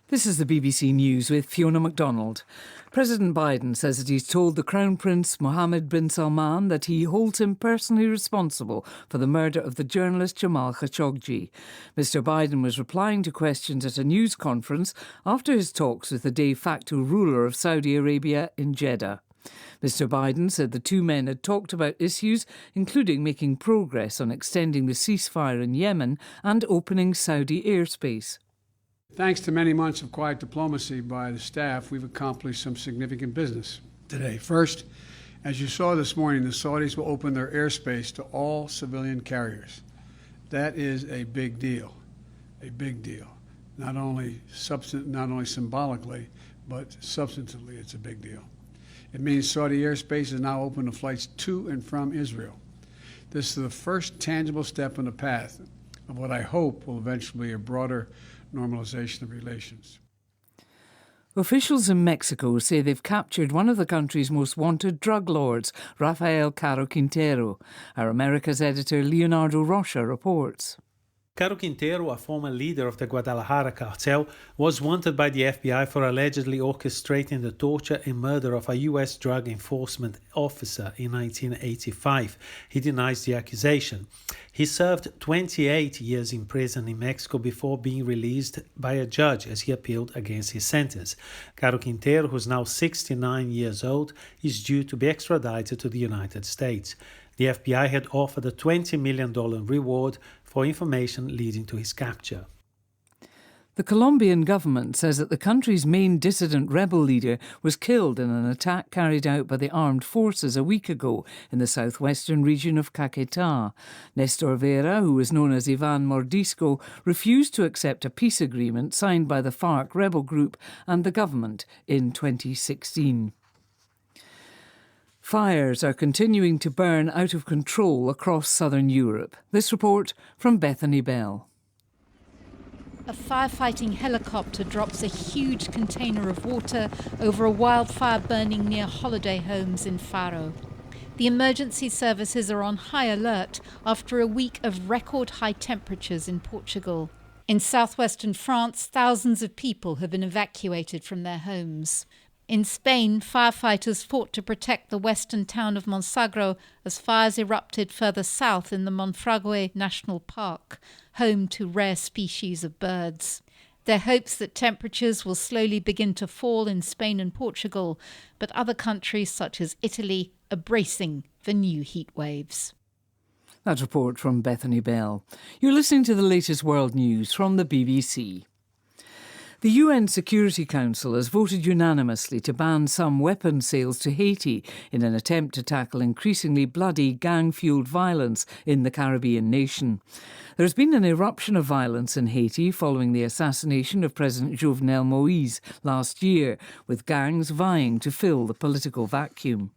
This is the BBC News with Fiona MacDonald. President Biden says that he's told the Crown Prince Mohammed bin Salman that he holds him personally responsible for the murder of the journalist Jamal Khashoggi. Mr Biden was replying to questions at a news conference after his talks with the de facto ruler of Saudi Arabia in Jeddah. Mr Biden said the two men had talked about issues including making progress on extending the ceasefire in Yemen and opening Saudi airspace. Thanks to many months of quiet diplomacy by the staff, we've accomplished some significant business today. First, as you saw this morning, the Saudis will open their airspace to all civilian carriers. That is a big deal, Not only symbolically, but substantively, it's a big deal. It means Saudi airspace is now open to flights to and from Israel. This is the first tangible step on the path of what I hope will eventually be a broader normalization of relations. Officials in Mexico say they've captured one of the country's most wanted drug lords, Rafael Caro Quintero. Our Americas editor Leonardo Rocha reports. Caro Quintero, a former leader of the Guadalajara cartel, was wanted by the FBI for allegedly orchestrating the torture and murder of a U.S. drug enforcement officer in 1985. He denies the accusation. He served 28 years in prison in Mexico before being released by a judge as he appealed against his sentence. Caro Quintero, who's now 69 years old, is due to be extradited to the United States. The FBI had offered a $20 million reward for information leading to his capture. The Colombian government says that the country's main dissident rebel leader was killed in an attack carried out by the armed forces a week ago in the southwestern region of Caquetá. Nestor Vera, who is known as Ivan Mordisco, refused to accept a peace agreement signed by the FARC rebel group and the government in 2016. Fires are continuing to burn out of control across southern Europe. This report from Bethany Bell. A firefighting helicopter drops a huge container of water over a wildfire burning near holiday homes in Faro. The emergency services are on high alert after a week of record high temperatures in Portugal. In southwestern France, thousands of people have been evacuated from their homes. In Spain, firefighters fought to protect the western town of Monsagro as fires erupted further south in the Monfragüe National Park, home to rare species of birds. There are hopes that temperatures will slowly begin to fall in Spain and Portugal, but other countries such as Italy are bracing for new heat waves. That report from Bethany Bell. You're listening to the latest world news from the BBC. The UN Security Council has voted unanimously to ban some weapons sales to Haiti in an attempt to tackle increasingly bloody gang-fuelled violence in the Caribbean nation. There's been an eruption of violence in Haiti following the assassination of President Jovenel Moïse last year, with gangs vying to fill the political vacuum.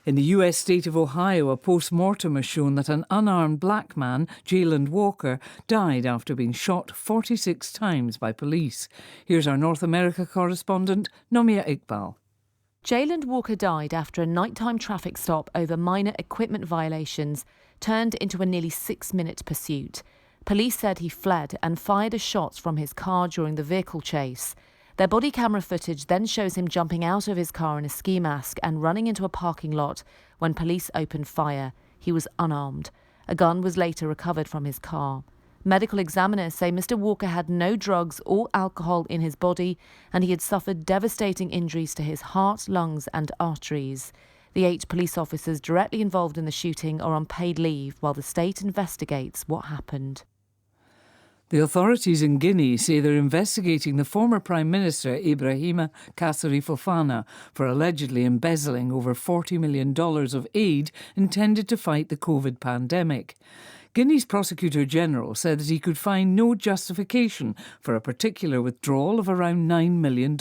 In the US state of Ohio, a post-mortem has shown that an unarmed black man, Jayland Walker, died after being shot 46 times by police. Here's our North America correspondent, Nomia Iqbal. Jayland Walker died after a nighttime traffic stop over minor equipment violations turned into a nearly 6-minute pursuit. Police said he fled and fired a shot from his car during the vehicle chase. Their body camera footage then shows him jumping out of his car in a ski mask and running into a parking lot when police opened fire. He was unarmed. A gun was later recovered from his car. Medical examiners say Mr. Walker had no drugs or alcohol in his body and he had suffered devastating injuries to his heart, lungs and arteries. The 8 police officers directly involved in the shooting are on paid leave while the state investigates what happened. The authorities in Guinea say they're investigating the former Prime Minister Ibrahima Kasseri Fofana for allegedly embezzling over $40 million of aid intended to fight the COVID pandemic. Guinea's Prosecutor General said that he could find no justification for a particular withdrawal of around $9 million,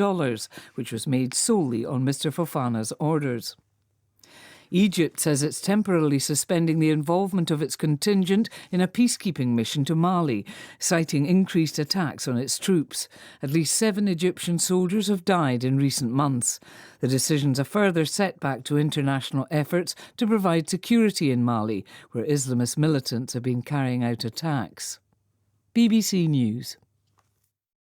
which was made solely on Mr Fofana's orders. Egypt says it's temporarily suspending the involvement of its contingent in a peacekeeping mission to Mali, citing increased attacks on its troops. At least 7 Egyptian soldiers have died in recent months. The decision's a further setback to international efforts to provide security in Mali, where Islamist militants have been carrying out attacks. BBC News.